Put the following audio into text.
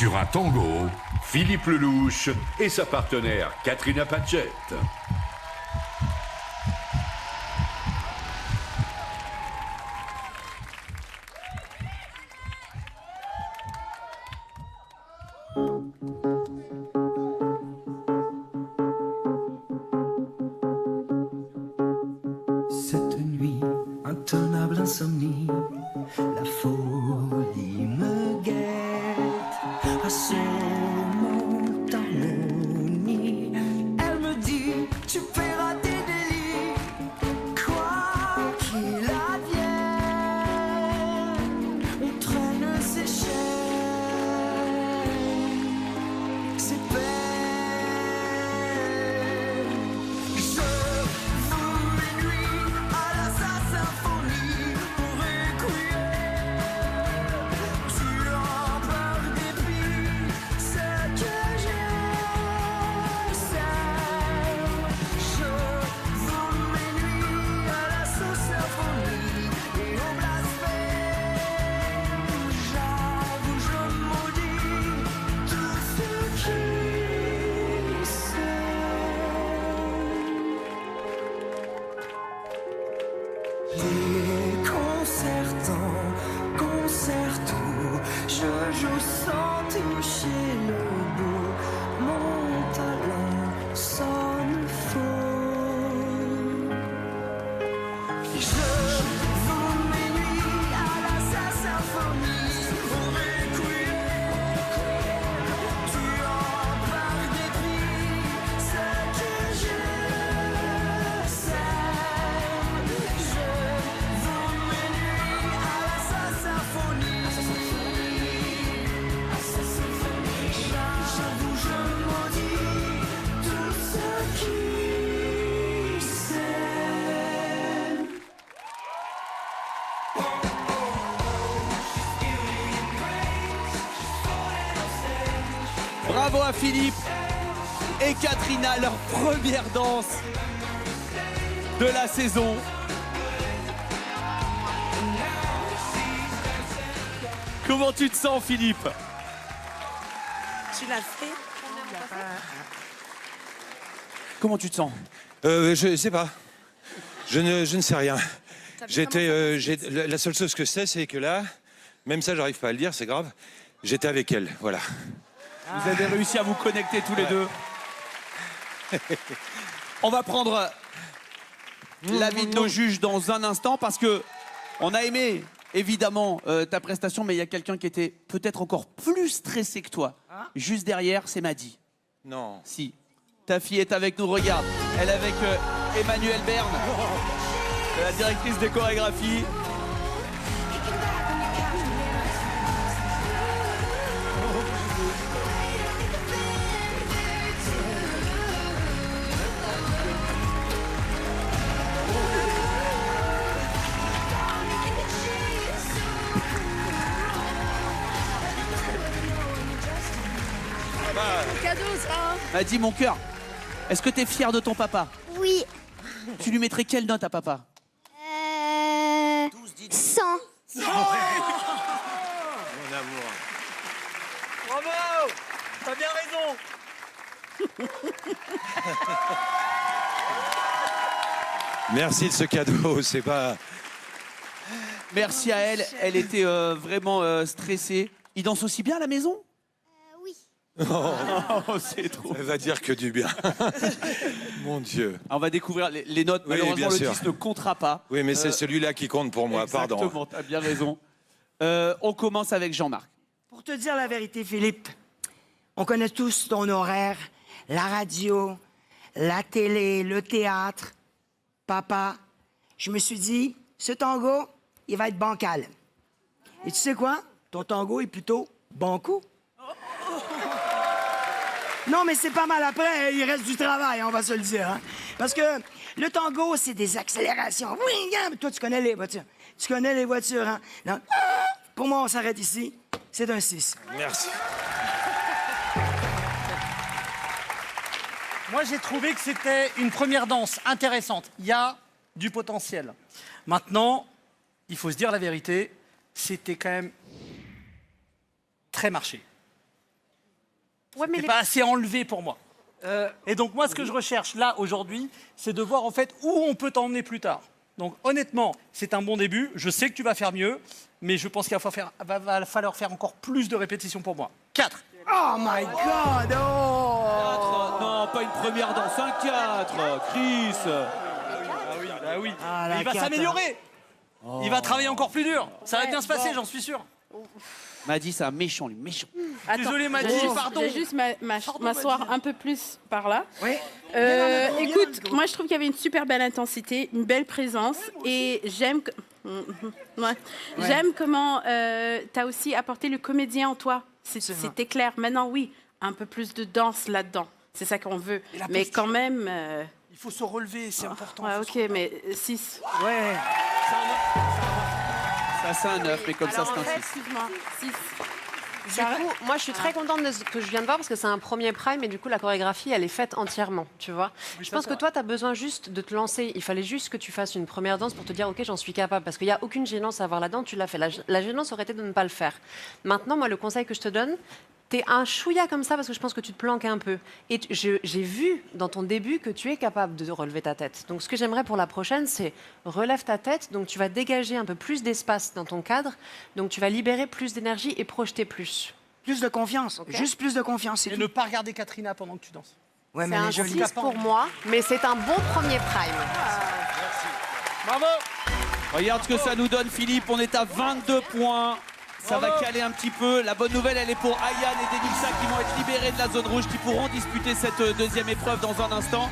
Sur un tango, Philippe Lelouch et sa partenaire Katrina Patchett. Cette nuit, intenable insomnie, la folie me guette, assommant harmonie. Elle me dit, tu paieras tes délits, quoi qu'il advienne, on traîne ses chaînes, ses peines. Déconcertant, concerto, je joue sans toucher le bout, mon talent sonne faux. Je voue mes nuits à la symphonie, pour requiem, tuant par dépit ce que je sais. Bravo à Philippe et Katrina, leur première danse de la saison. Comment tu te sens, Philippe? Tu l'as fait? Comment tu te sens? Je sais pas. Je ne sais rien. La seule chose que je sais, c'est que là, même ça, j'arrive pas à le dire, c'est grave. J'étais avec elle, voilà. Vous avez réussi à vous connecter tous les deux. On va prendre l'avis de nos juges dans un instant parce que on a aimé évidemment ta prestation, mais il y a quelqu'un qui était peut-être encore plus stressé que toi. Juste derrière, c'est Maddy. Non. Si. Ta fille est avec nous, regarde. Elle est avec Emmanuel Berne, la directrice des chorégraphies. Cadeau, ça. Maddy, mon cœur, est-ce que t'es fier de ton papa? Oui. Tu lui mettrais quelle note à papa? 100. Mon amour. Bravo! T'as bien raison! Merci de ce cadeau, c'est pas... Merci à elle, elle était vraiment stressée. Il danse aussi bien à la maison? Oui. Oh, c'est trop. Elle va dire que du bien. Mon Dieu. On va découvrir les notes. Oui, Malheureusement, bien le sûr. disque ne comptera pas. Oui, mais c'est celui-là qui compte pour moi, pardon. Exactement, t'as bien raison. On commence avec Jean-Marc. Pour te dire la vérité, Philippe, on connaît tous ton horaire, la radio, la télé, le théâtre. Papa, je me suis dit, ce tango, il va être bancal. Et tu sais quoi? Ton tango est plutôt banco. Non, mais c'est pas mal après, il reste du travail, on va se le dire. Hein? Parce que le tango, c'est des accélérations. Oui, hein, toi, tu connais les voitures. Tu connais les voitures, hein? Non. Pour moi, on s'arrête ici. C'est un 6. Merci. Moi, j'ai trouvé que c'était une première danse intéressante. Il y a du potentiel. Maintenant, il faut se dire la vérité, c'était quand même très marché. Ouais, mais C'est les- pas assez enlevé pour moi. Et donc moi, ce que je recherche là aujourd'hui, c'est de voir en fait où on peut t'emmener plus tard. Donc honnêtement, c'est un bon début. Je sais que tu vas faire mieux, mais je pense qu'il va falloir faire encore plus de répétitions pour moi. 4. Oh my God! Oh! 4, non, pas une première danse, un 4, Chris. Ah oui. Ah, Mais la il va carte, s'améliorer. Il va travailler encore plus dur. Ça va Ouais, bien se passer, bon. j'en suis sûr. M'a dit c'est un méchant, lui, méchant. Attends, Désolé, Maddy, je vais juste- pardon. Je vais juste m'asseoir un peu plus par là. Oui. Écoute, moi je trouve qu'il y avait une super belle intensité, une belle présence, et j'aime ouais. J'aime comment tu as aussi apporté le comédien en toi. C'était clair. Maintenant, oui, un peu plus de danse là-dedans. C'est ça qu'on veut. Et la Mais posture. quand même. Il faut se relever, c'est important. Ouais, Faut ok, se- mais 6. Ouais. Ça, c'est un 9, mais comme ça, Alors, c'est en un fait, 6. excuse-moi, 6. Du coup, moi, je suis très contente de ce que je viens de voir parce que c'est un premier prime et du coup, la chorégraphie, elle est faite entièrement, tu vois. Je pense que toi, tu as besoin juste de te lancer. Il fallait juste que tu fasses une première danse pour te dire, OK, j'en suis capable. Parce qu'il n'y a aucune gênance à avoir là-dedans, tu l'as fait. La gênance aurait été de ne pas le faire. Maintenant, moi, le conseil que je te donne, t'es un chouïa comme ça parce que je pense que tu te planques un peu. Et j'ai vu dans ton début que tu es capable de relever ta tête. Donc, ce que j'aimerais pour la prochaine, c'est relève ta tête. Donc, tu vas dégager un peu plus d'espace dans ton cadre. Donc, tu vas libérer plus d'énergie et projeter plus. Plus de confiance. Juste plus de confiance, c'est Et tout. ne pas regarder Katrina pendant que tu danses. Ouais, C'est mais elle un est jolie. 6 pour moi, mais c'est un bon premier prime. Bravo. Regarde ce que ça nous donne, Philippe. On est à 22 points. Ça va caler un petit peu. La bonne nouvelle, elle est pour Ayane et Denilsa qui vont être libérés de la zone rouge, qui pourront disputer cette deuxième épreuve dans un instant.